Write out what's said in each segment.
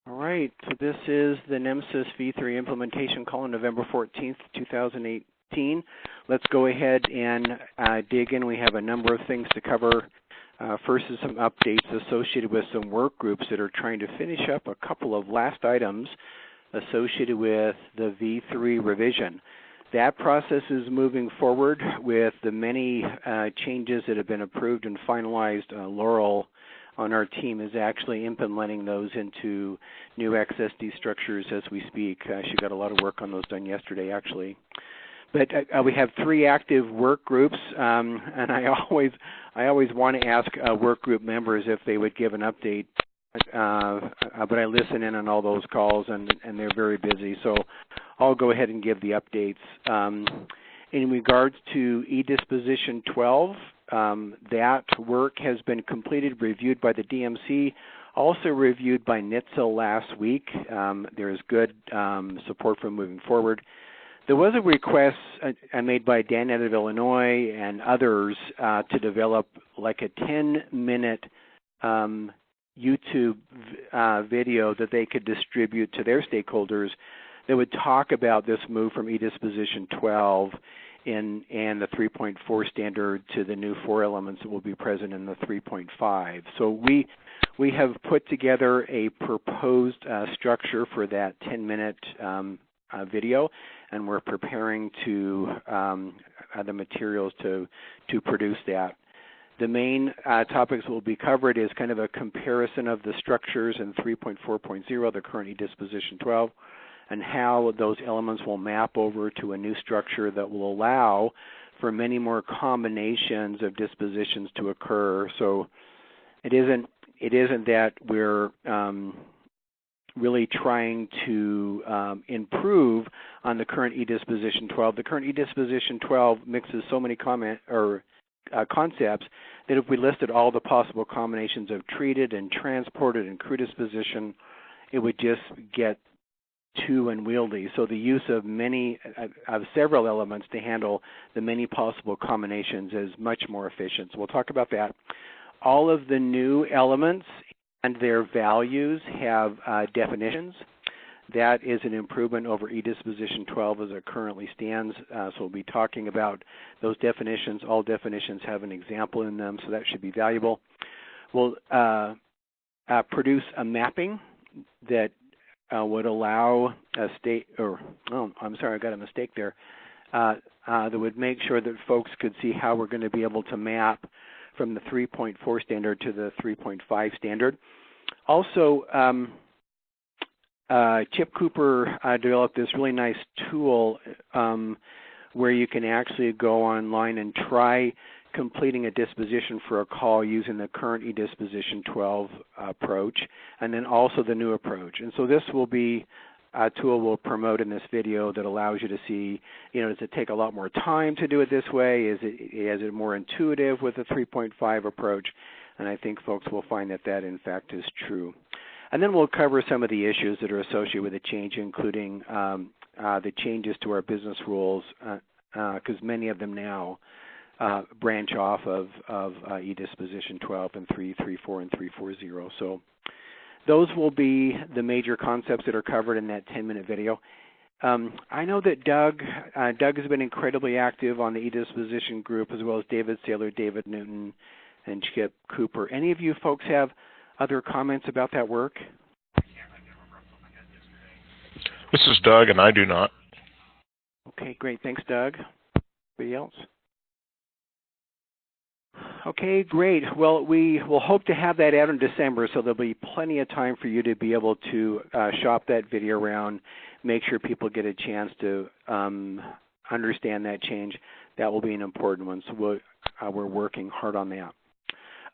All right, so this is the NEMSIS V3 implementation call on November 14th, 2018. Let's go ahead and dig in. We have a number of things to cover. First is some updates associated with some work groups that are trying to finish up a couple of last items associated with the V3 revision. That process is moving forward with the many changes that have been approved and finalized. Laurel on our team is actually implementing those into new XSD structures as we speak. She got a lot of work on those done yesterday, actually. But we have 3 active work groups, and I always want to ask work group members if they would give an update. But I listen in on all those calls, and they're very busy, so I'll go ahead and give the updates. In regards to eDisposition 12, that work has been completed, reviewed by the DMC, also reviewed by NHTSA last week. There is good support for moving forward. There was a request made by Dan out of Illinois and others to develop like a 10-minute YouTube video that they could distribute to their stakeholders that would talk about this move from eDisposition 12 and the 3.4 standard to the new 4 elements that will be present in the 3.5. So we have put together a proposed structure for that 10-minute video, and we're preparing to the materials to produce that. The main topics that will be covered is kind of a comparison of the structures in 3.4.0, the current eDisposition 12, and how those elements will map over to a new structure that will allow for many more combinations of dispositions to occur. So it isn't that we're really trying to improve on the current eDisposition 12. The current eDisposition 12 mixes so many concepts that if we listed all the possible combinations of treated and transported and crew disposition, it would just get too unwieldy. So the use of several elements to handle the many possible combinations is much more efficient. So we'll talk about that. All of the new elements and their values have definitions. That is an improvement over eDisposition 12 as it currently stands. So we'll be talking about those definitions. All definitions have an example in them, so that should be valuable. We'll produce a mapping that would allow a I got a mistake there. That would make sure that folks could see how we're going to be able to map from the 3.4 standard to the 3.5 standard. Also, Chip Cooper developed this really nice tool where you can actually go online and try completing a disposition for a call using the current eDisposition 12 approach, and then also the new approach. And so this will be a tool we'll promote in this video that allows you to see, does it take a lot more time to do it this way? Is it more intuitive with the 3.5 approach? And I think folks will find that in fact is true. And then we'll cover some of the issues that are associated with the change, including the changes to our business rules, because many of them now branch off of eDisposition 12 and 3.3.4 and 3.4.0. So those will be the major concepts that are covered in that 10-minute video. I know that Doug has been incredibly active on the eDisposition group, as well as David Saylor, David Newton, and Chip Cooper. Any of you folks have other comments about that work? This is Doug, and I do not. Okay, great. Thanks, Doug. Anybody else? Okay, great. Well, we will hope to have that out in December, so there'll be plenty of time for you to be able to shop that video around, make sure people get a chance to understand that change. That will be an important one, so we're working hard on that.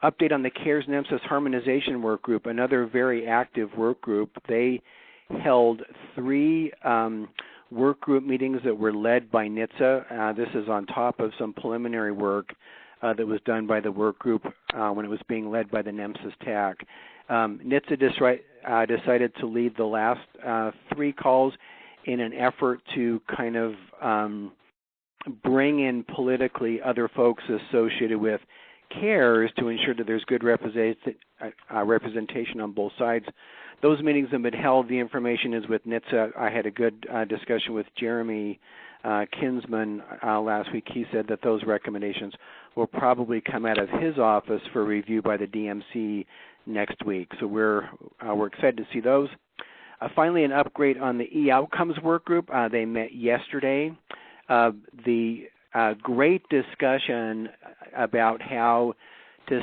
Update on the CARES NEMSIS Harmonization Work Group, another very active work group. They held 3 work group meetings that were led by NHTSA. This is on top of some preliminary work that was done by the work group when it was being led by the NEMSIS TAC. NHTSA decided to lead the last 3 calls in an effort to kind of bring in politically other folks associated with cares to ensure that there's good representation on both sides. Those meetings have been held. The information is with NHTSA. I had a good discussion with Jeremy Kinsman last week. He said that those recommendations will probably come out of his office for review by the DMC next week. So we're excited to see those. Finally, an upgrade on the e-outcomes work group. They met yesterday. The great discussion about how to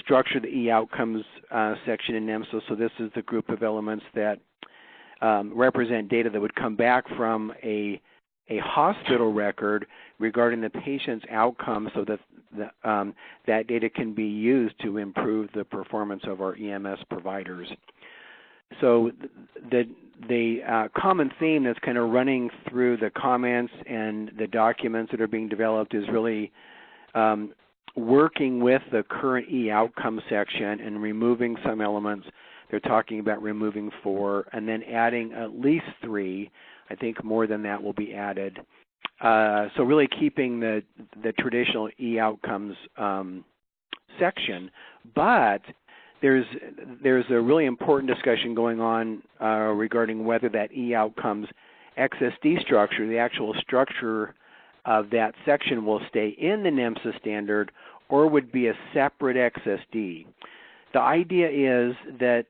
structure the e-outcomes section in NEMSIS. So this is the group of elements that represent data that would come back from a hospital record regarding the patient's outcomes, so that that data can be used to improve the performance of our EMS providers. So the common theme that's kind of running through the comments and the documents that are being developed is really working with the current e-outcome section and removing some elements. They're talking about removing 4 and then adding at least 3. I think more than that will be added. So really keeping the traditional e-outcomes section, but there's a really important discussion going on regarding whether that e-outcomes XSD structure, the actual structure of that section, will stay in the NEMSIS standard or would be a separate XSD. The idea is that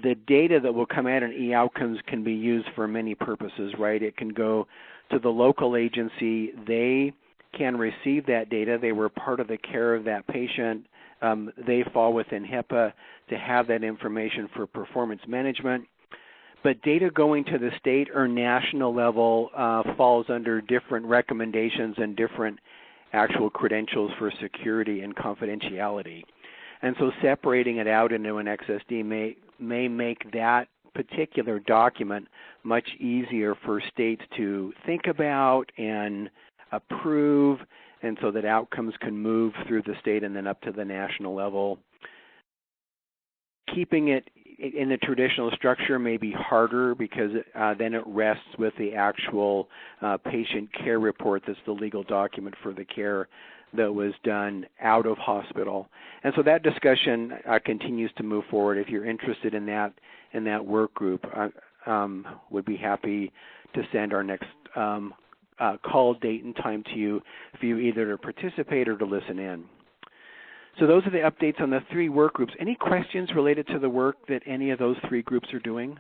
the data that will come out in e-outcomes can be used for many purposes, right? It can go to the local agency. They can receive that data. They were part of the care of that patient. They fall within HIPAA to have that information for performance management. But data going to the state or national level falls under different recommendations and different actual credentials for security and confidentiality. And so separating it out into an XSD may make that particular document much easier for states to think about and approve, and so that outcomes can move through the state and then up to the national level. Keeping it in the traditional structure may be harder because then it rests with the actual patient care report that's the legal document for the care that was done out of hospital. And so that discussion continues to move forward. If you're interested in that work group, would be happy to send our next call date and time to you for you either to participate or to listen in. So those are the updates on the 3 work groups. Any questions related to the work that any of those 3 groups are doing?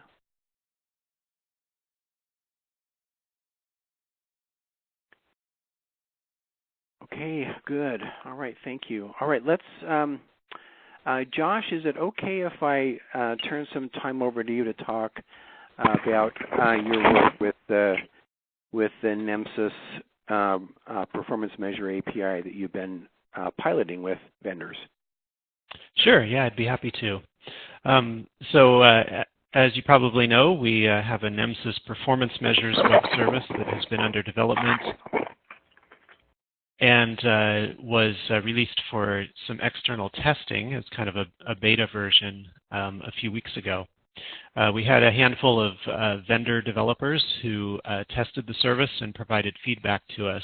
Okay, good. All right, thank you. All right, let's, Josh, is it okay if I turn some time over to you to talk about your work with the NEMSIS Performance Measure API that you've been piloting with vendors? Sure, yeah, I'd be happy to. As you probably know, we have a NEMSIS Performance Measures web service that has been under development and was released for some external testing as kind of a beta version a few weeks ago. We had a handful of vendor developers who tested the service and provided feedback to us.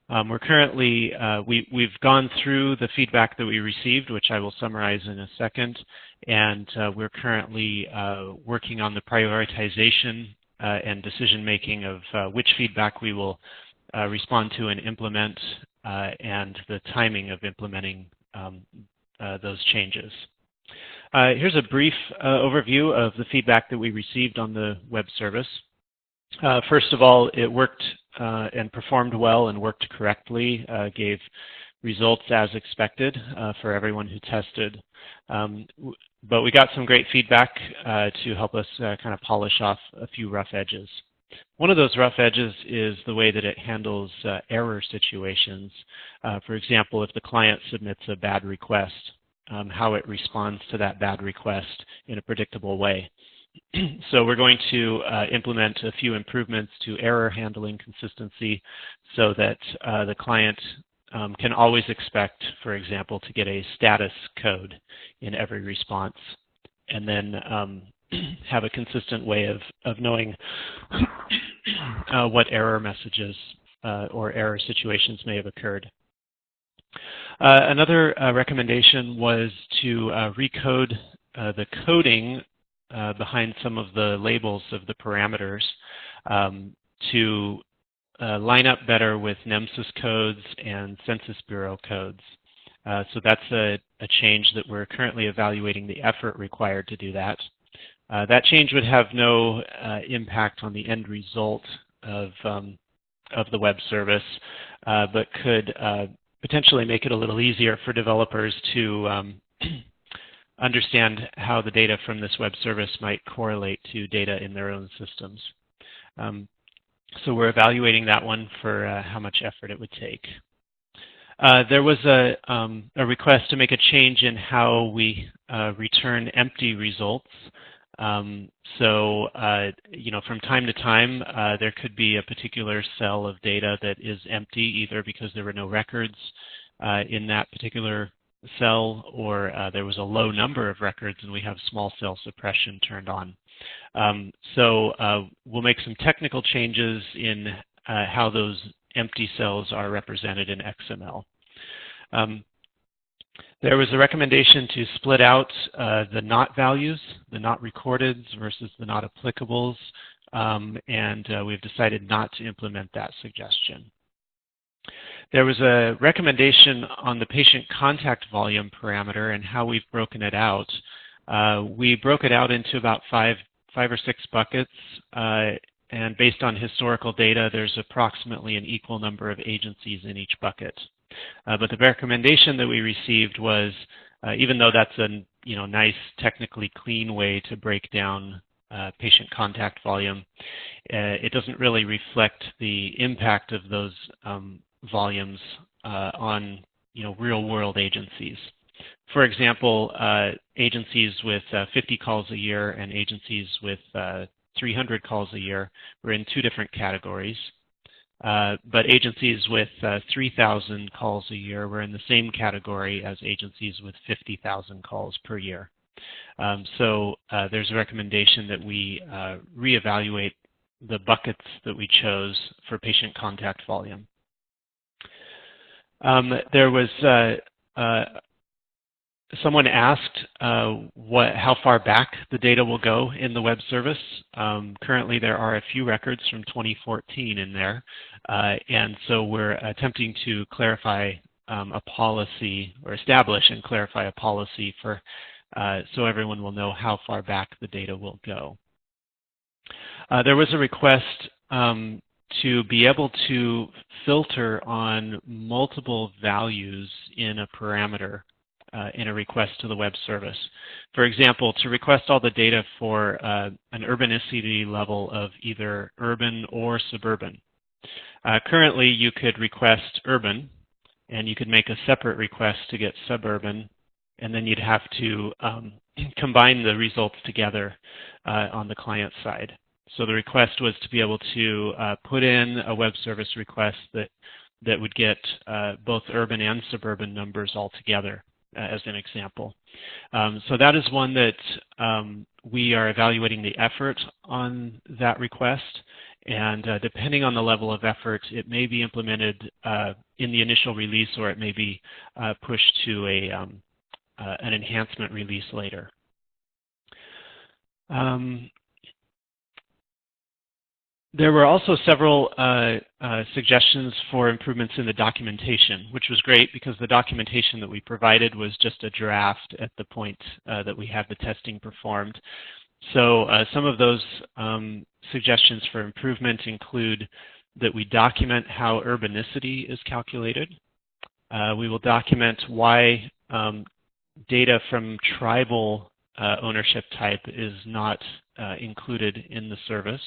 We're currently, we've gone through the feedback that we received, which I will summarize in a second, and we're currently working on the prioritization and decision-making of which feedback we will respond to and implement, and the timing of implementing those changes. Here's a brief overview of the feedback that we received on the web service. First of all, it worked and performed well and worked correctly, gave results as expected for everyone who tested. But we got some great feedback to help us kind of polish off a few rough edges. One of those rough edges is the way that it handles error situations. For example, if the client submits a bad request, how it responds to that bad request in a predictable way. So we're going to implement a few improvements to error handling consistency so that the client can always expect, for example, to get a status code in every response, and then have a consistent way of knowing what error messages or error situations may have occurred. Another recommendation was to recode the coding behind some of the labels of the parameters to line up better with NEMSIS codes and Census Bureau codes. So that's a change that we're currently evaluating the effort required to do that. That change would have no impact on the end result of the web service, but could potentially make it a little easier for developers to understand how the data from this web service might correlate to data in their own systems. So we're evaluating that one for how much effort it would take. There was a request to make a change in how we return empty results. You know, from time to time, there could be a particular cell of data that is empty, either because there were no records in that particular cell, or there was a low number of records and we have small cell suppression turned on. We'll make some technical changes in how those empty cells are represented in XML. There was a recommendation to split out the not values, the not recordeds versus the not applicables, and we've decided not to implement that suggestion. There was a recommendation on the patient contact volume parameter and how we've broken it out. We broke it out into about five or six buckets, and based on historical data, there's approximately an equal number of agencies in each bucket. But the recommendation that we received was, even though that's a nice, technically clean way to break down patient contact volume, it doesn't really reflect the impact of those volumes on real-world agencies. For example, agencies with 50 calls a year and agencies with 300 calls a year were in two different categories. But agencies with 3,000 calls a year were in the same category as agencies with 50,000 calls per year. There's a recommendation that we reevaluate the buckets that we chose for patient contact volume. There was someone asked how far back the data will go in the web service. Currently, there are a few records from 2014 in there, and so we're attempting to clarify a policy, or establish and clarify a policy for so everyone will know how far back the data will go. There was a request to be able to filter on multiple values in a parameter in a request to the web service. For example, to request all the data for an urbanicity level of either urban or suburban. Currently, you could request urban, and you could make a separate request to get suburban, and then you'd have to combine the results together on the client side. So the request was to be able to put in a web service request that would get both urban and suburban numbers all together, as an example. So that is one that we are evaluating the effort on that request, and depending on the level of effort, it may be implemented in the initial release, or it may be pushed to an enhancement release later. There were also several suggestions for improvements in the documentation, which was great because the documentation that we provided was just a draft at the point that we had the testing performed. So some of those suggestions for improvement include that we document how urbanicity is calculated. We will document why data from tribal ownership type is not included in the service.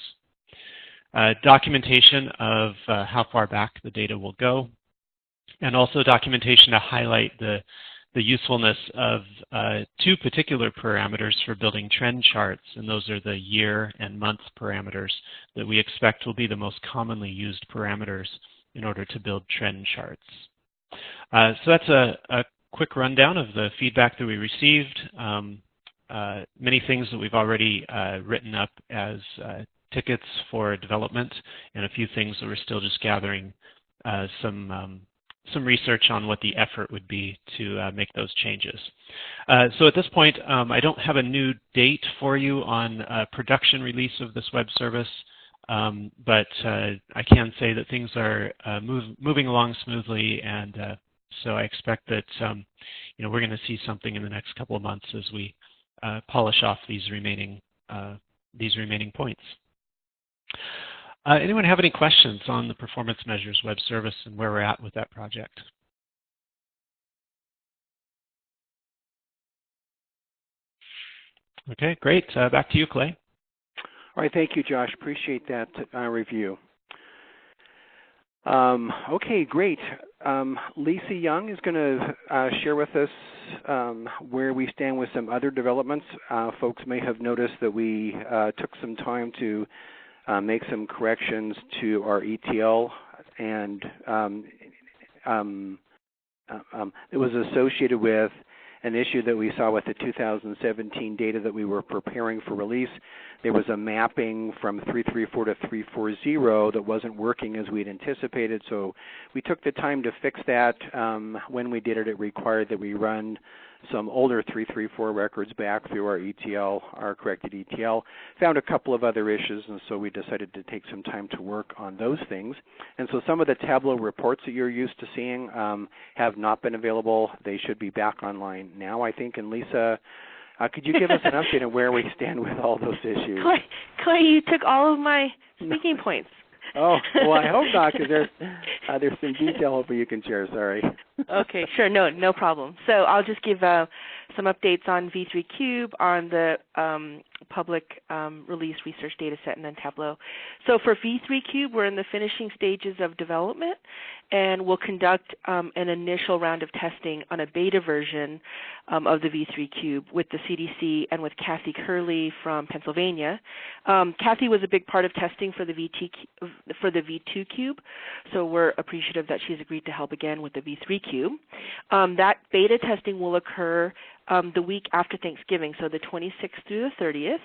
Documentation of how far back the data will go, and also documentation to highlight the usefulness of two particular parameters for building trend charts, and those are the year and month parameters that we expect will be the most commonly used parameters in order to build trend charts. So that's a quick rundown of the feedback that we received. Many things that we've already written up as tickets for development, and a few things that we're still just gathering some some research on what the effort would be to make those changes. So at this point, I don't have a new date for you on production release of this web service, but I can say that things are moving along smoothly, and so I expect that we're going to see something in the next couple of months as we polish off these remaining points. Anyone have any questions on the Performance Measures web service and where we're at with that project? Okay, great. Back to you, Clay. All right, thank you, Josh. Appreciate that review. Okay, great. Lisa Young is going to share with us where we stand with some other developments. Folks may have noticed that we took some time to make some corrections to our ETL, and it was associated with an issue that we saw with the 2017 data that we were preparing for release. There was a mapping from 334 to 340 that wasn't working as we had anticipated, so we took the time to fix that. When we did it, it required that we run some older 334 records back through our ETL, our corrected ETL. Found a couple of other issues, and so we decided to take some time to work on those things. And so some of the Tableau reports that you're used to seeing have not been available. They should be back online now, I think. And Lisa, could you give us an update on where we stand with all those issues? Clay, you took all of my speaking points. Oh, well, I hope not, because there's some detail hopefully you can share. Sorry. Okay, sure. No problem. So I'll just give some updates on V3 Cube, on the public release research data set, and then Tableau. So for V3 Cube, we're in the finishing stages of development, and we'll conduct an initial round of testing on a beta version of the V3 Cube with the CDC and with Kathy Curley from Pennsylvania. Kathy was a big part of testing for the V2 Cube, so we're appreciative that she's agreed to help again with the V3 Cube. That beta testing will occur the week after Thanksgiving, so the 26th through the 30th.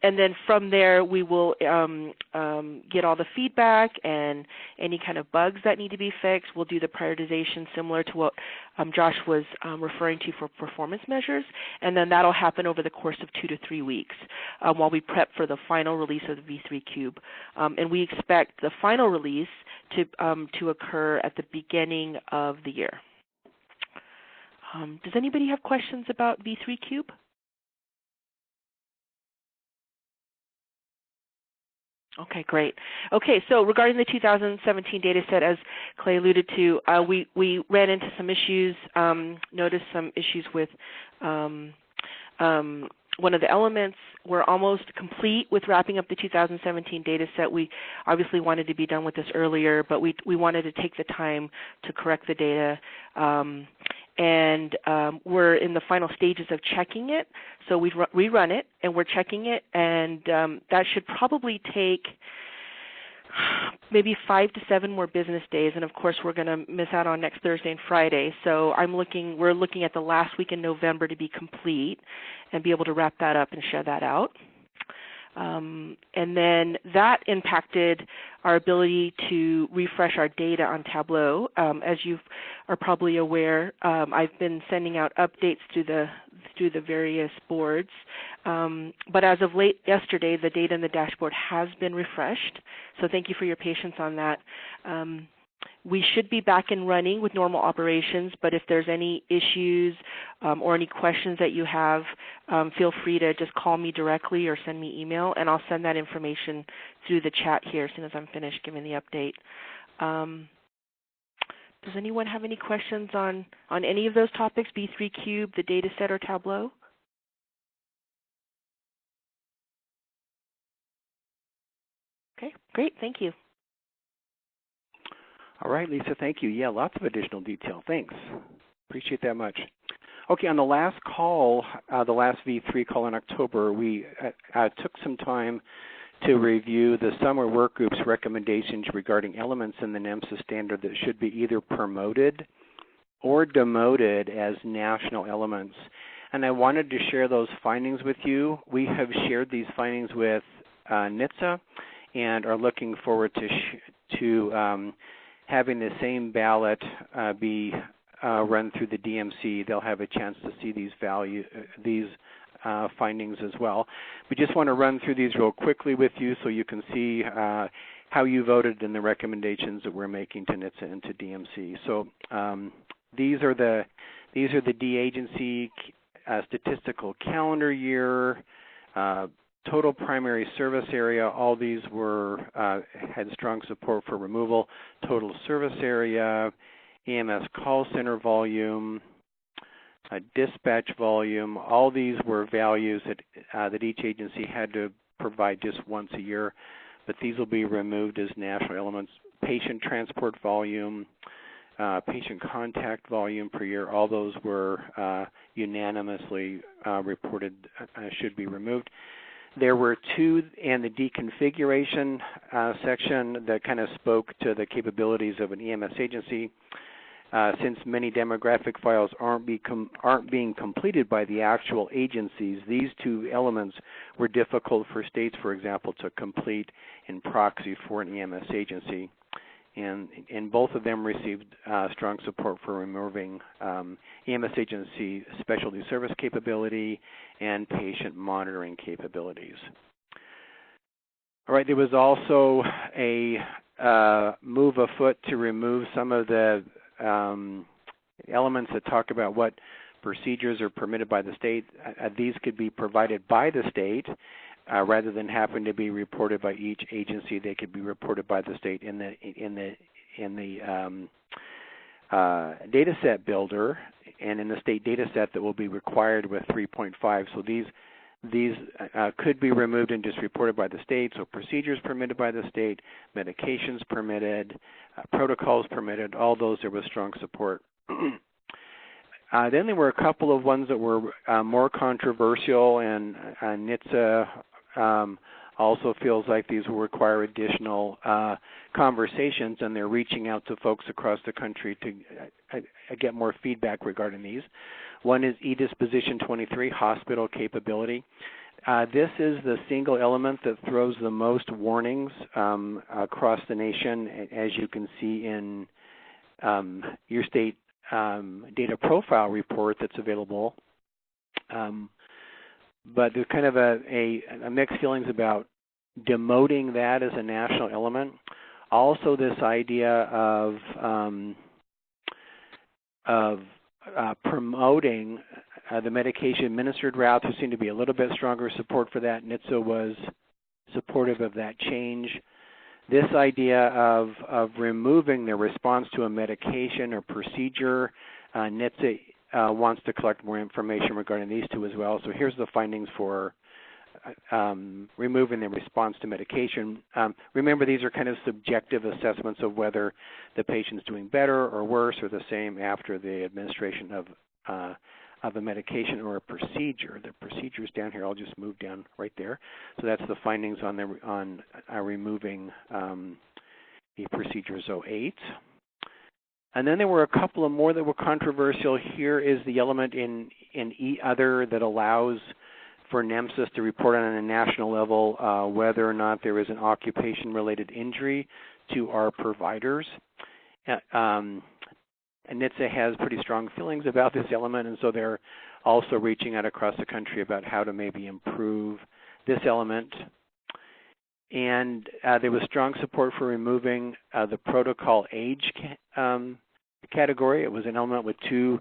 And then from there, we will get all the feedback and any kind of bugs that need to be fixed. We'll do the prioritization similar to what Josh was referring to for performance measures, and then that'll happen over the course of 2 to 3 weeks while we prep for the final release of the V3 Cube. And we expect the final release to occur at the beginning of the year. Does anybody have questions about V3 Cube? Okay, great. Okay, so regarding the 2017 data set, as Clay alluded to, we ran into some issues, noticed some issues with one of the elements. We're almost complete with wrapping up the 2017 data set. We obviously wanted to be done with this earlier, but we wanted to take the time to correct the data. And we're in the final stages of checking it. So we've rerun it, and we're checking it, and that should probably take maybe 5 to 7 more business days. And of course, we're going to miss out on next Thursday and Friday. So we're looking at the last week in November to be complete and be able to wrap that up and share that out. And then that impacted our ability to refresh our data on Tableau. As you are probably aware, I've been sending out updates through the various boards. But as of late yesterday, the data in the dashboard has been refreshed. So thank you for your patience on that. We should be back and running with normal operations, but if there's any issues or any questions that you have, feel free to just call me directly or send me email, and I'll send that information through the chat here as soon as I'm finished giving the update. Does anyone have any questions on any of those topics, V3 Cube, the data set, or Tableau? Okay, great, thank you. All right, Lisa, thank you. Yeah, lots of additional detail. Thanks. Appreciate that much. Okay, on the last call, the last V3 call in October, we took some time to review the summer work group's recommendations regarding elements in the NEMSIS standard that should be either promoted or demoted as national elements. And I wanted to share those findings with you. We have shared these findings with NHTSA and are looking forward to having the same ballot be run through the DMC, they'll have a chance to see these findings as well. We just want to run through these real quickly with you so you can see how you voted in the recommendations that we're making to NHTSA and to DMC. So these are the D agency statistical calendar year, total primary service area. All these had strong support for removal. Total service area, EMS call center volume, dispatch volume. All these were values that each agency had to provide just once a year, but these will be removed as national elements. Patient transport volume, patient contact volume per year, all those were unanimously reported should be removed. There were two in the deconfiguration section that kind of spoke to the capabilities of an EMS agency. Since many demographic files aren't being completed by the actual agencies, these two elements were difficult for states, for example, to complete in proxy for an EMS agency. And both of them received strong support for removing EMS agency specialty service capability and patient monitoring capabilities. All right, there was also a move afoot to remove some of the elements that talk about what procedures are permitted by the state. These could be provided by the state rather than having to be reported by each agency. They could be reported by the state in the data set builder and in the state data set that will be required with 3.5. So these could be removed and just reported by the state. So procedures permitted by the state, medications permitted, protocols permitted, all those there was strong support. Then there were a couple of ones that were more controversial, and NHTSA also feels like these will require additional conversations, and they're reaching out to folks across the country to get more feedback regarding these. One is e-disposition 23, hospital capability. This is the single element that throws the most warnings across the nation, as you can see in your state data profile report that's available. But there's kind of a mixed feelings about demoting that as a national element. Also, this idea of promoting the medication administered route. There seemed to be a little bit stronger support for that. NHTSA was supportive of that change. This idea of removing the response to a medication or procedure, NHTSA wants to collect more information regarding these two as well. So here's the findings for removing the response to medication. Remember, these are kind of subjective assessments of whether the patient's doing better or worse or the same after the administration of a medication or a procedure. The procedure's down here. I'll just move down right there. So that's the findings on removing the procedure 08. And then there were a couple of more that were controversial. Here is the element in E-Other that allows for NEMSIS to report on a national level whether or not there is an occupation-related injury to our providers. And NHTSA has pretty strong feelings about this element, and so they're also reaching out across the country about how to maybe improve this element. And there was strong support for removing the protocol age category. It was an element with two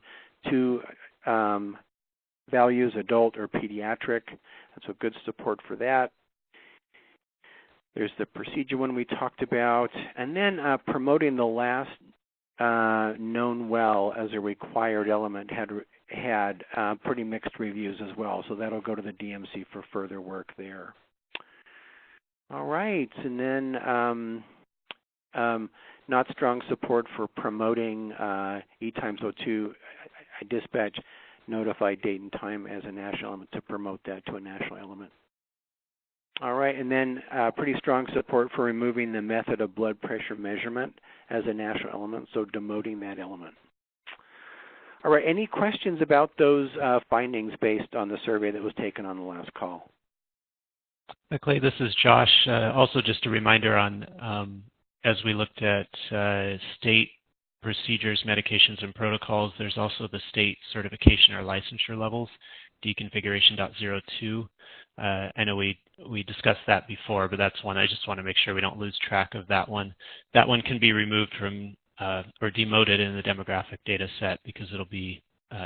values, adult or pediatric, and so good support for that. There's the procedure one we talked about, and then promoting the last known well as a required element had pretty mixed reviews as well, so that'll go to the DMC for further work there. All right, and then not strong support for promoting E×02 dispatch notified date and time as a national element, to promote that to a national element. All right, and then pretty strong support for removing the method of blood pressure measurement as a national element, so demoting that element. All right, any questions about those findings based on the survey that was taken on the last call? Clay, this is Josh. Also just a reminder on as we looked at state procedures, medications, and protocols, there's also the state certification or licensure levels, deconfiguration.02. I know we discussed that before, but that's one I just want to make sure we don't lose track of that one. That one can be removed from or demoted in the demographic data set because it'll be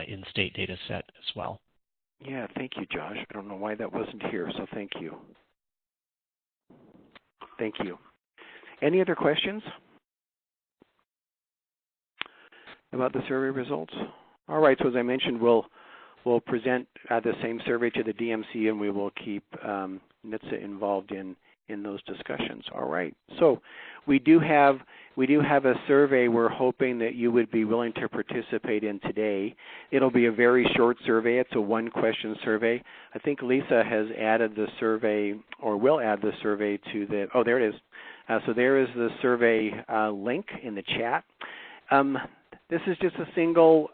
in state data set as well. Yeah, thank you, Josh. I don't know why that wasn't here, so thank you. Thank you. Any other questions about the survey results? All right, so as I mentioned, we'll present the same survey to the DMC, and we will keep NHTSA involved in those discussions. All right, so we do have a survey we're hoping that you would be willing to participate in today. It'll be a very short survey. It's a one-question survey. I think Lisa has added the survey, or will add the survey to the, oh, there it is. So there is the survey link in the chat. This is just a single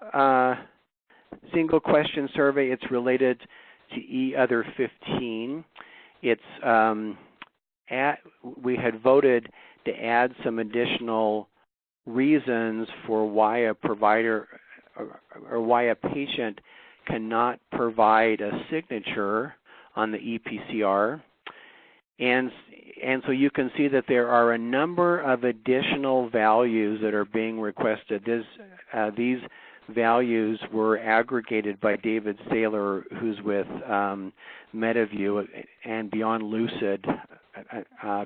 question survey. It's related to E-Other15. It's we had voted to add some additional reasons for why a provider or why a patient cannot provide a signature on the ePCR. And so you can see that there are a number of additional values that are being requested. These values were aggregated by David Saylor, who's with MetaView and Beyond Lucid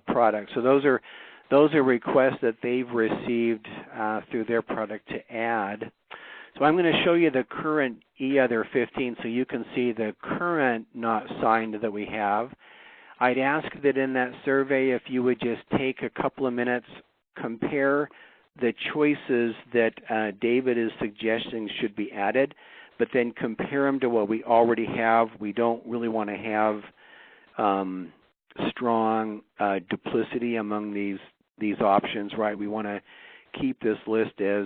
products. So those are requests that they've received through their product to add. So I'm going to show you the current E-Other15 so you can see the current not signed that we have. I'd ask that in that survey if you would just take a couple of minutes, compare the choices that David is suggesting should be added, but then compare them to what we already have. We don't really want to have strong duplicity among these options, right? We want to keep this list as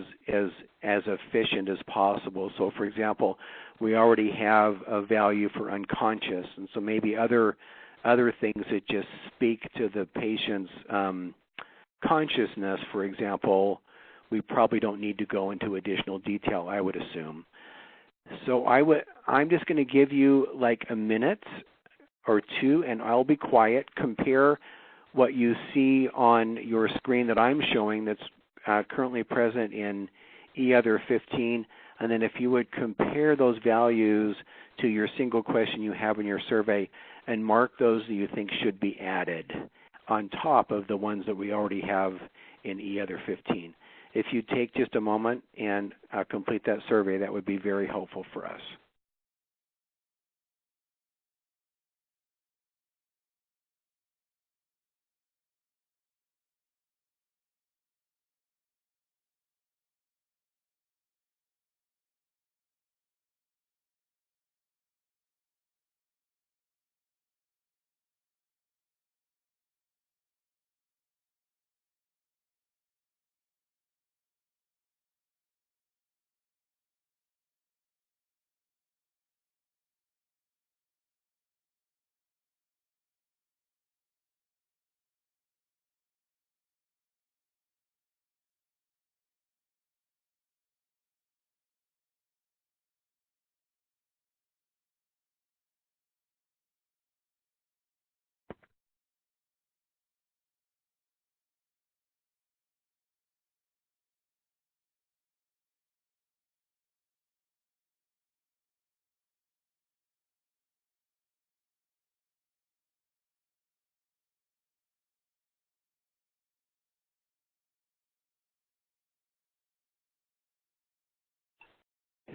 efficient as possible. So, for example, we already have a value for unconscious, and so maybe other things that just speak to the patient's consciousness, for example, we probably don't need to go into additional detail, I would assume. So I'm just going to give you like a minute or two, and I'll be quiet. Compare what you see on your screen that I'm showing that's currently present in E-Other15, and then if you would compare those values to your single question you have in your survey and mark those that you think should be added on top of the ones that we already have in E-Other15. If you take just a moment and complete that survey, that would be very helpful for us.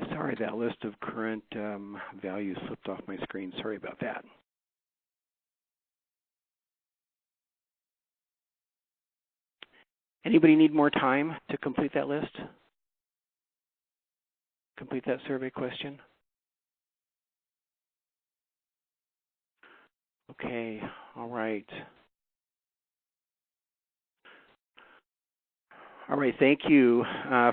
Sorry, that list of current values slipped off my screen. Sorry about that. Anybody need more time to complete that list? Complete that survey question? Okay, all right. All right, thank you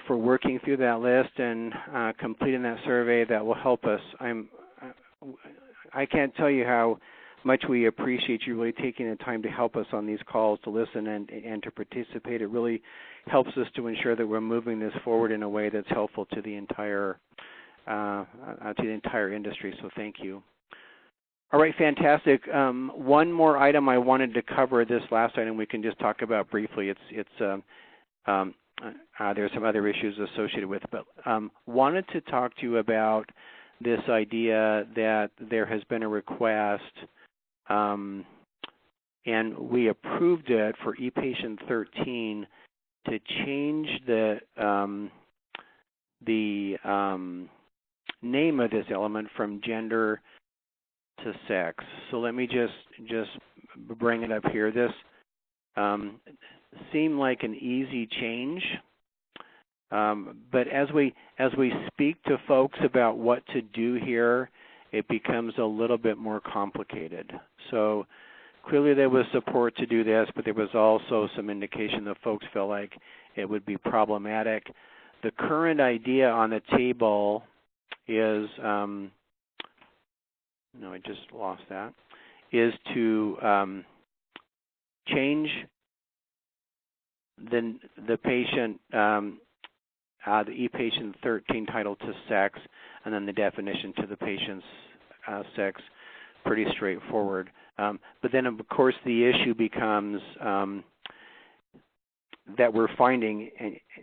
for working through that list and completing that survey. That will help us. I can't tell you how much we appreciate you really taking the time to help us on these calls, to listen and to participate. It really helps us to ensure that we're moving this forward in a way that's helpful to the entire industry. So thank you. All right, fantastic. One more item I wanted to cover. This last item we can just talk about briefly. There's some other issues associated with it, but wanted to talk to you about this idea that there has been a request, and we approved it for ePatient 13 to change the name of this element from gender to sex. So let me just bring it up here. This seemed like an easy change, but as we speak to folks about what to do here, it becomes a little bit more complicated. So clearly there was support to do this, but there was also some indication that folks felt like it would be problematic. The current idea on the table is no, I just lost that, is to change the patient, the ePatient 13 title to sex, and then the definition to the patient's sex. Pretty straightforward. But then, of course, the issue becomes that we're finding,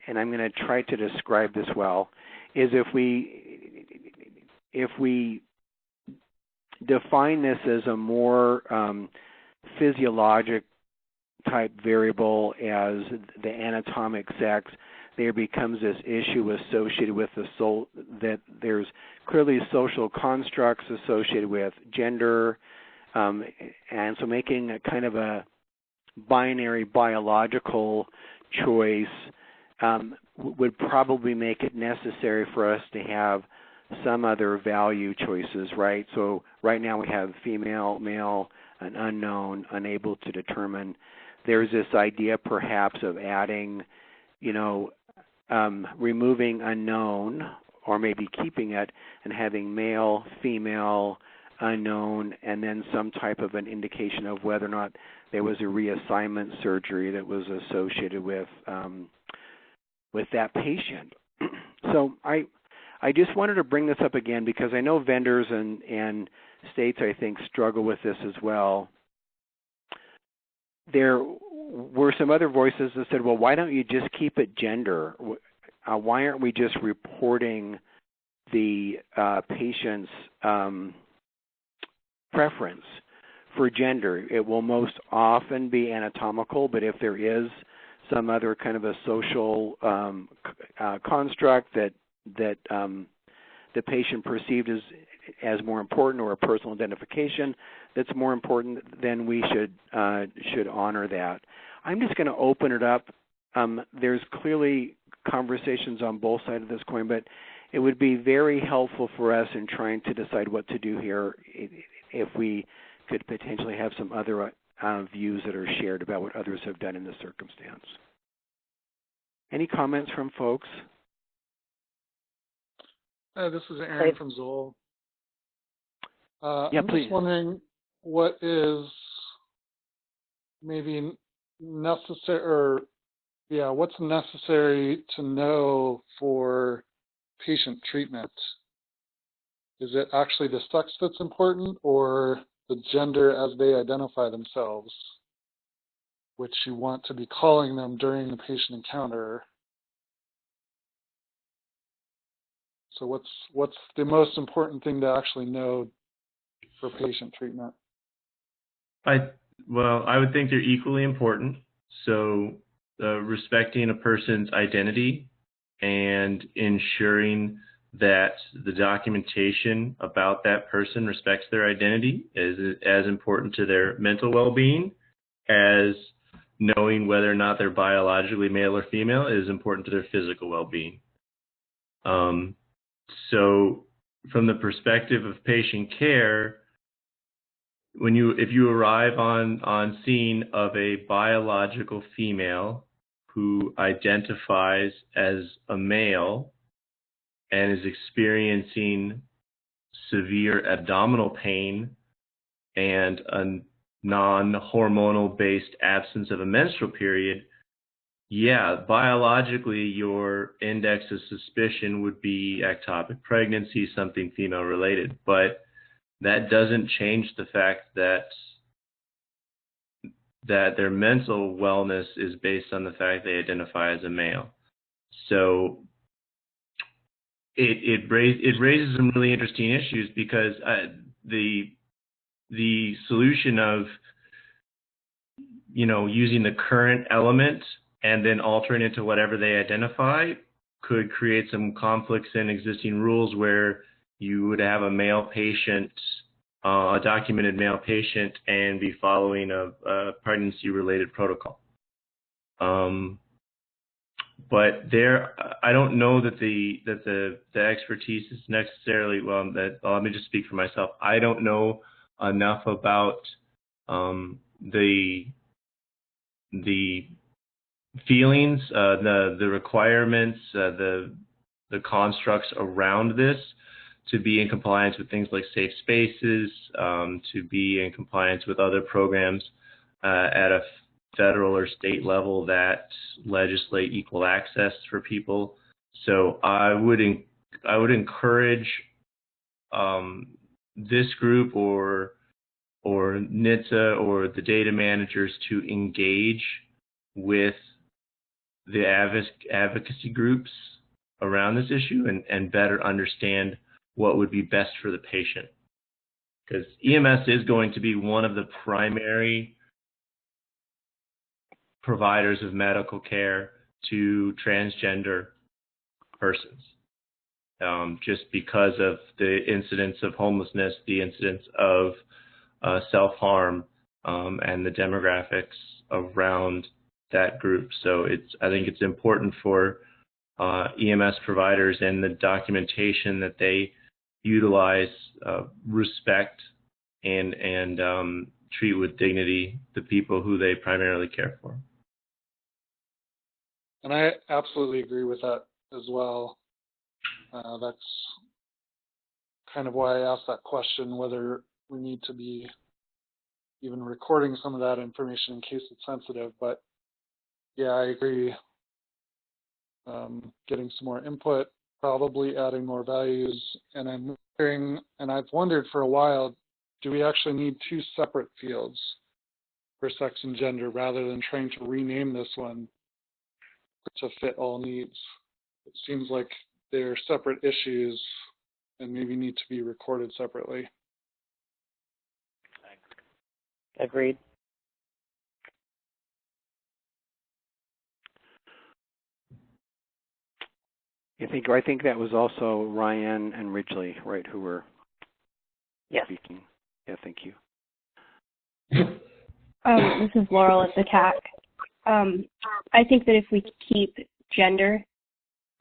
and I'm going to try to describe this well, is if we define this as a more physiologic type variable as the anatomic sex, there becomes this issue associated with that there's clearly social constructs associated with gender, and so making a kind of a binary biological choice would probably make it necessary for us to have some other value choices, right? So right now we have female, male, an unknown, unable to determine. There's this idea perhaps of adding, removing unknown, or maybe keeping it and having male, female, unknown, and then some type of an indication of whether or not there was a reassignment surgery that was associated with that patient. So I just wanted to bring this up again because I know vendors and states, I think, struggle with this as well. There were some other voices that said, well, why don't you just keep it gender? Why aren't we just reporting the patient's preference for gender? It will most often be anatomical, but if there is some other kind of a social construct that the patient perceived as more important, or a personal identification that's more important, then we should honor that. I'm just going to open it up. There's clearly conversations on both sides of this coin, but it would be very helpful for us in trying to decide what to do here if we could potentially have some other views that are shared about what others have done in this circumstance. Any comments from folks? This is Aaron from Zoll. Yeah, I'm please. just wondering what is maybe necessary, or what's necessary to know for patient treatment? Is it actually the sex that's important, or the gender as they identify themselves, which you want to be calling them during the patient encounter? So what's the most important thing to actually know for patient treatment? I would think they're equally important. So respecting a person's identity and ensuring that the documentation about that person respects their identity is as important to their mental well-being as knowing whether or not they're biologically male or female is important to their physical well-being. So from the perspective of patient care, if you arrive on scene of a biological female who identifies as a male and is experiencing severe abdominal pain and a non-hormonal based absence of a menstrual period, yeah, biologically your index of suspicion would be ectopic pregnancy, something female related, but that doesn't change the fact that their mental wellness is based on the fact they identify as a male. So it raises some really interesting issues, because the solution of, using the current element and then altering it to whatever they identify could create some conflicts in existing rules, where you would have a male patient, a documented male patient, and be following a pregnancy-related protocol. But I don't know that the expertise is necessarily, let me just speak for myself. I don't know enough about the feelings, the requirements, the constructs around this to be in compliance with things like safe spaces, to be in compliance with other programs at a federal or state level that legislate equal access for people. So I would encourage this group or NHTSA or the data managers to engage with the advocacy groups around this issue and better understand what would be best for the patient. Because EMS is going to be one of the primary providers of medical care to transgender persons, just because of the incidence of homelessness, the incidence of self-harm, and the demographics around that group. So I think it's important for EMS providers and the documentation that they utilize respect and treat with dignity the people who they primarily care for. And I absolutely agree with that as well. That's kind of why I asked that question, whether we need to be even recording some of that information in case it's sensitive. But yeah, I agree. Getting some more input, probably adding more values. And I'm wondering, and I've wondered for a while, do we actually need two separate fields for sex and gender rather than trying to rename this one to fit all needs? It seems like they're separate issues and maybe need to be recorded separately. Agreed. I think that was also Ryan and Ridgely, right, who were speaking. Yeah, thank you. This is Laurel at the TAC. I think that if we keep gender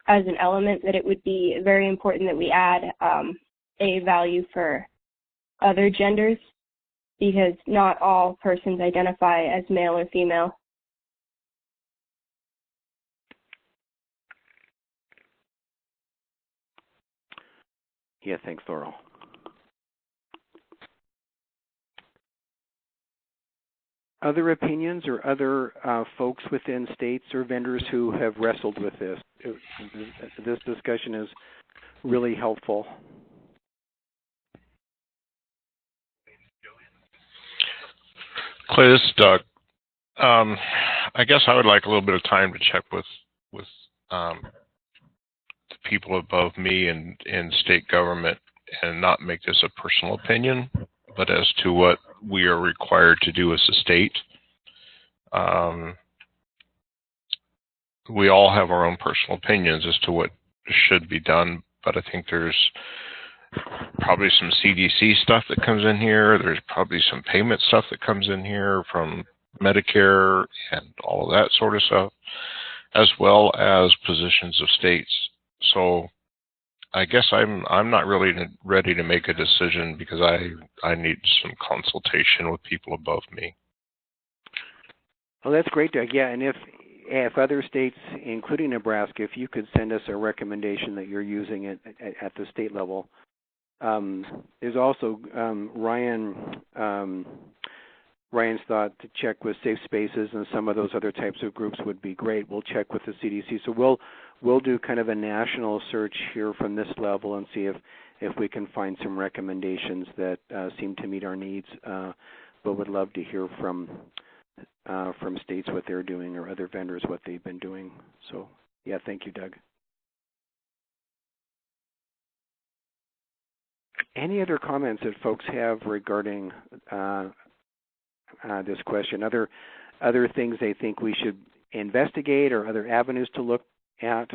as an element, that it would be very important that we add a value for other genders, because not all persons identify as male or female. Yeah, thanks, Laurel. Other opinions or other folks within states or vendors who have wrestled with this? This discussion is really helpful. Clay, this is Doug. I guess I would like a little bit of time to check with the people above me in state government and not make this a personal opinion, but as to what we are required to do as a state. We all have our own personal opinions as to what should be done, but I think there's probably some CDC stuff that comes in here. There's probably some payment stuff that comes in here from Medicare and all of that sort of stuff, as well as positions of states. So I guess I'm not really ready to make a decision because I need some consultation with people above me. Well, that's great, Doug. Yeah, and if other states, including Nebraska, if you could send us a recommendation that you're using it at the state level, there's also Ryan's thought to check with Safe Spaces and some of those other types of groups would be great. We'll check with the CDC. So we'll do kind of a national search here from this level and see if we can find some recommendations that seem to meet our needs. But would love to hear from states what they're doing or other vendors what they've been doing. So yeah, thank you, Doug. Any other comments that folks have regarding this question? Other things they think we should investigate or other avenues to look at?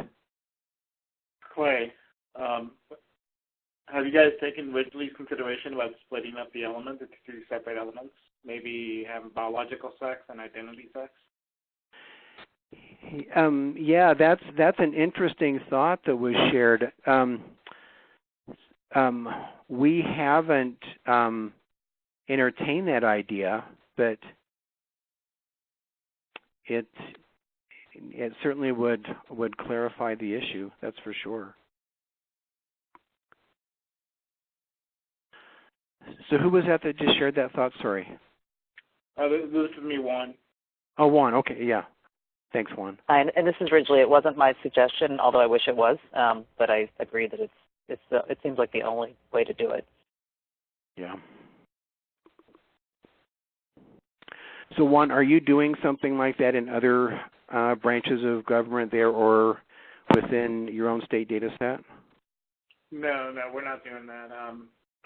Clay, have you guys taken Ridgely's consideration about splitting up the elements into two separate elements? Maybe have biological sex and identity sex? Yeah, that's an interesting thought that was shared. We haven't entertained that idea, but it certainly would clarify the issue. That's for sure. So who was that just shared that thought? Sorry. This is me, Juan. Oh, Juan. Okay, yeah. Thanks, Juan. And this is Ridgely. It wasn't my suggestion, although I wish it was. But I agree that it seems like the only way to do it. Yeah. So, Juan, are you doing something like that in other branches of government there or within your own state data set? No, we're not doing that.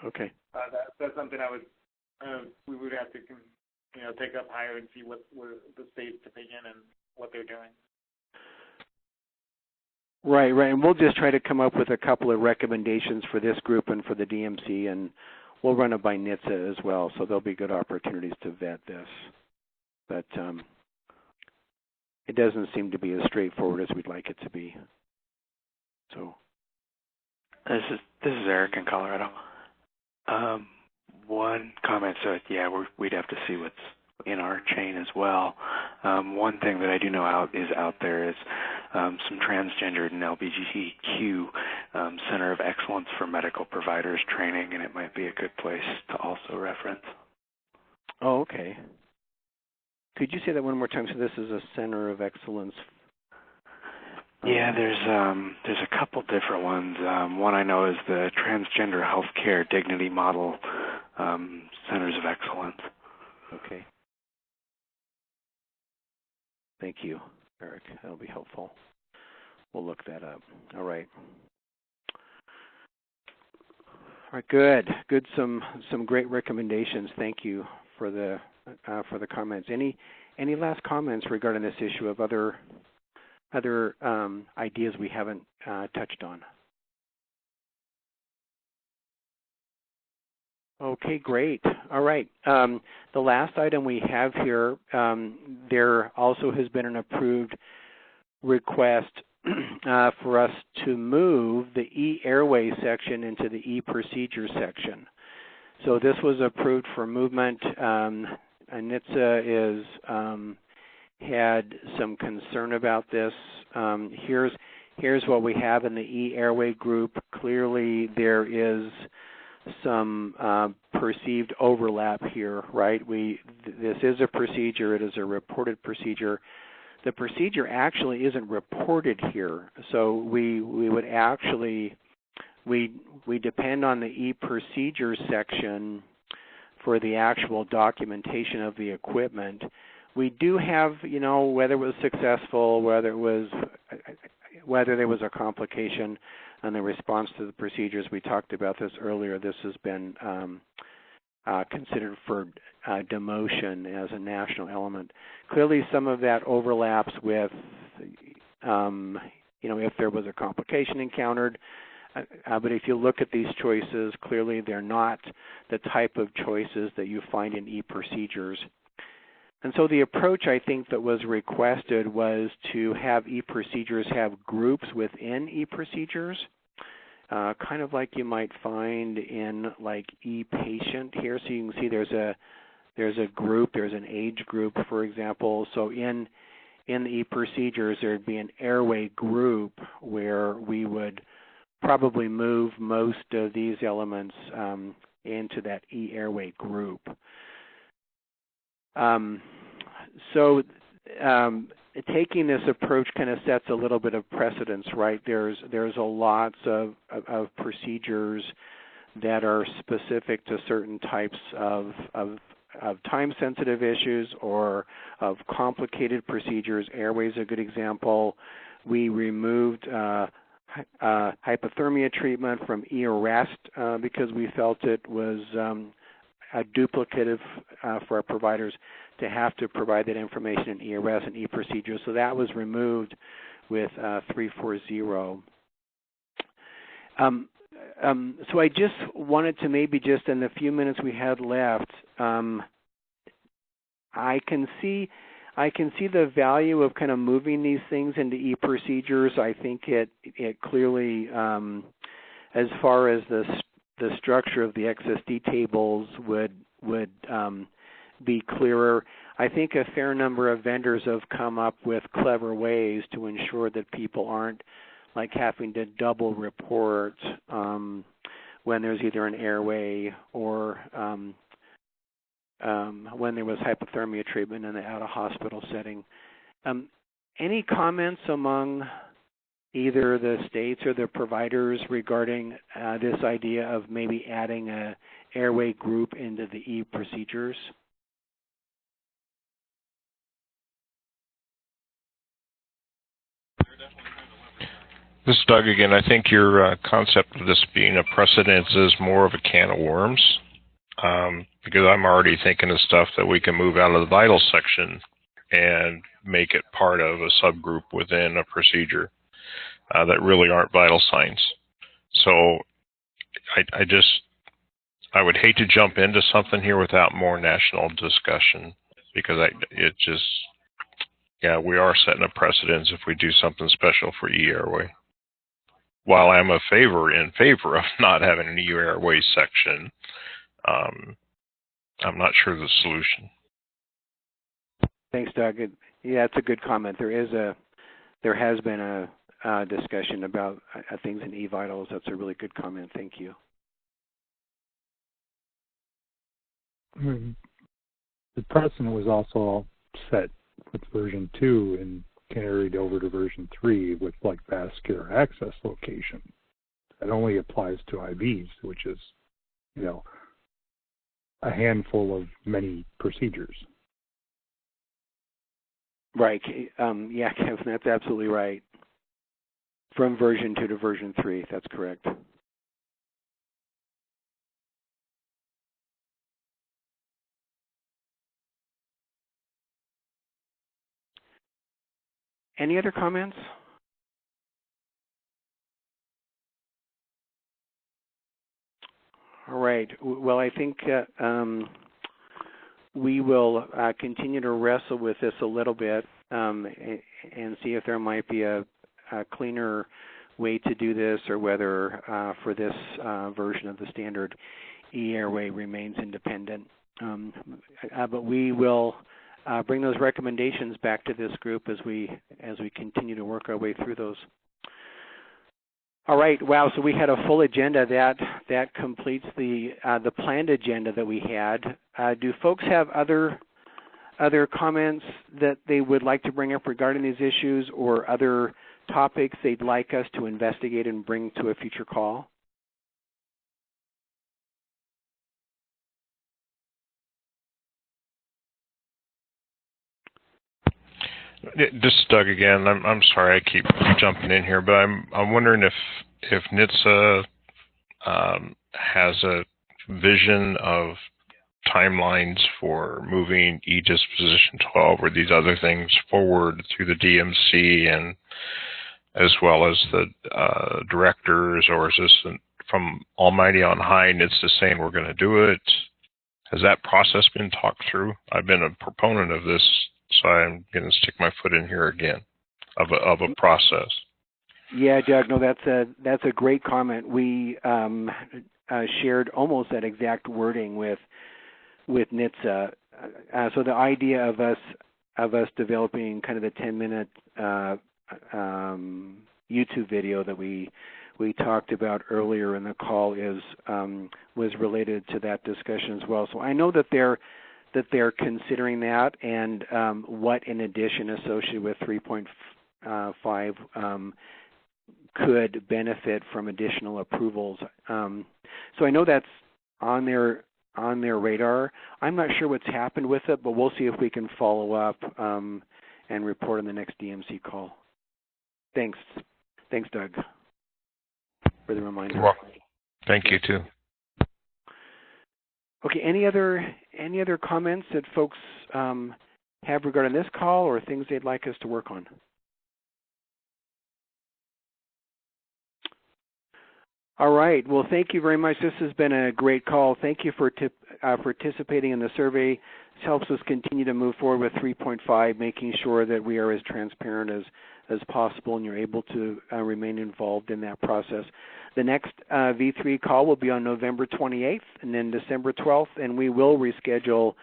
Okay. That's something we would have to take up higher and see what the state's opinion and what they're doing. Right, and we'll just try to come up with a couple of recommendations for this group and for the DMC, and we'll run it by NHTSA as well, so there'll be good opportunities to vet this. But it doesn't seem to be as straightforward as we'd like it to be. So, this is Eric in Colorado. One comment, so yeah, we'd have to see what's in our chain as well. One thing that I do know out there is some transgendered and LGBTQ Center of Excellence for Medical Providers training, and it might be a good place to also reference. Oh, okay. Could you say that one more time? So this is a Center of Excellence. Yeah, there's a couple different ones. One I know is the Transgender Healthcare Dignity Model Centers of Excellence. Okay. Thank you, Eric. That'll be helpful. We'll look that up. All right. All right. Good. Some great recommendations. Thank you for the comments. Any last comments regarding this issue of other ideas we haven't touched on? Okay, great. All right. The last item we have here, there also has been an approved request for us to move the e-airway section into the e-procedure section. So this was approved for movement. NHTSA is had some concern about this. Here's what we have in the e-airway group. Clearly, there is some perceived overlap here, right? This is a procedure. It is a reported procedure. The procedure actually isn't reported here, so we would actually we depend on the e-procedure section for the actual documentation of the equipment. We do have, whether it was successful, whether there was a complication on the response to the procedures. We talked about this earlier. This has been considered for demotion as a national element. Clearly, some of that overlaps with, if there was a complication encountered. But if you look at these choices, clearly they're not the type of choices that you find in e-procedures. And so the approach, I think, that was requested was to have e-procedures have groups within e-procedures, kind of like you might find in like e-patient here. So you can see there's a group, there's an age group, for example. So in the e-procedures, there'd be an airway group where we would probably move most of these elements into that E-airway group. Taking this approach kind of sets a little bit of precedence, right? There's a lots of procedures that are specific to certain types of time-sensitive issues or of complicated procedures. Airway is a good example. We removed hypothermia treatment from e-arrest because we felt it was duplicative for our providers to have to provide that information in e-arrest and e-procedures. So that was removed with 340. So I just wanted to maybe just in the few minutes we had left, I can see the value of kind of moving these things into e-procedures. I think it clearly, as far as the structure of the XSD tables would be clearer. I think a fair number of vendors have come up with clever ways to ensure that people aren't like having to double report when there's either an airway or when there was hypothermia treatment in the out-of-hospital setting. Any comments among either the states or the providers regarding this idea of maybe adding a airway group into the e-procedures? This is Doug again. I think your concept of this being a precedent is more of a can of worms, because I'm already thinking of stuff that we can move out of the vital section and make it part of a subgroup within a procedure that really aren't vital signs. So I would hate to jump into something here without more national discussion, because we are setting a precedence if we do something special for E-airway. While I'm in favor of not having an E-airway section, I'm not sure of the solution. Thanks, Doug. Yeah, it's a good comment. There has been a discussion about things in e-vitals. That's a really good comment. Thank you. The precedent was also set with version 2 and carried over to version 3 with like vascular access location. That only applies to IVs, which is, a handful of many procedures. Right. Yeah, Kevin, that's absolutely right. From version 2 to version 3, that's correct. Any other comments? All right. Well, I think we will continue to wrestle with this a little bit and see if there might be a cleaner way to do this, or whether for this version of the standard, E-airway remains independent. But we will bring those recommendations back to this group as we continue to work our way through those. All right. Wow. So we had a full agenda. That completes the planned agenda that we had. Do folks have other comments that they would like to bring up regarding these issues, or other topics they'd like us to investigate and bring to a future call? This is Doug again. I'm sorry I keep jumping in here, but I'm wondering if NHTSA has a vision of timelines for moving e-disposition 12 or these other things forward through the DMC and as well as the directors, or is this from Almighty on high NHTSA saying we're going to do it? Has that process been talked through? I've been a proponent of this, so I'm going to stick my foot in here again of a process. Yeah, Doug. No, that's a great comment. We shared almost that exact wording with NHTSA. So the idea of us developing kind of the 10-minute YouTube video that we we talked about earlier in the call was related to that discussion as well. So I know that they're considering that, and what in addition associated with 3.5 could benefit from additional approvals. So I know that's on their radar. I'm not sure what's happened with it, but we'll see if we can follow up and report on the next DMC call. Thanks, Doug, for the reminder. You're welcome. Thank you too. Okay. Any other comments that folks have regarding this call, or things they'd like us to work on? All right. Well, thank you very much. This has been a great call. Thank you for participating in the survey. This helps us continue to move forward with 3.5, making sure that we are as transparent as possible, and you're able to remain involved in that process. The next V3 call will be on November 28th and then December 12th, and we will reschedule,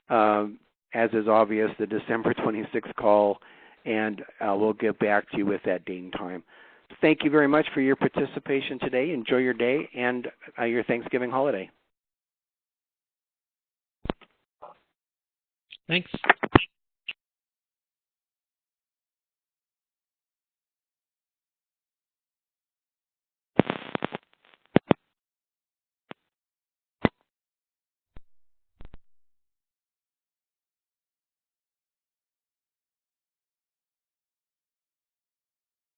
as is obvious, the December 26th call, and we'll get back to you with that date and time. Thank you very much for your participation today. Enjoy your day and your Thanksgiving holiday. Thanks.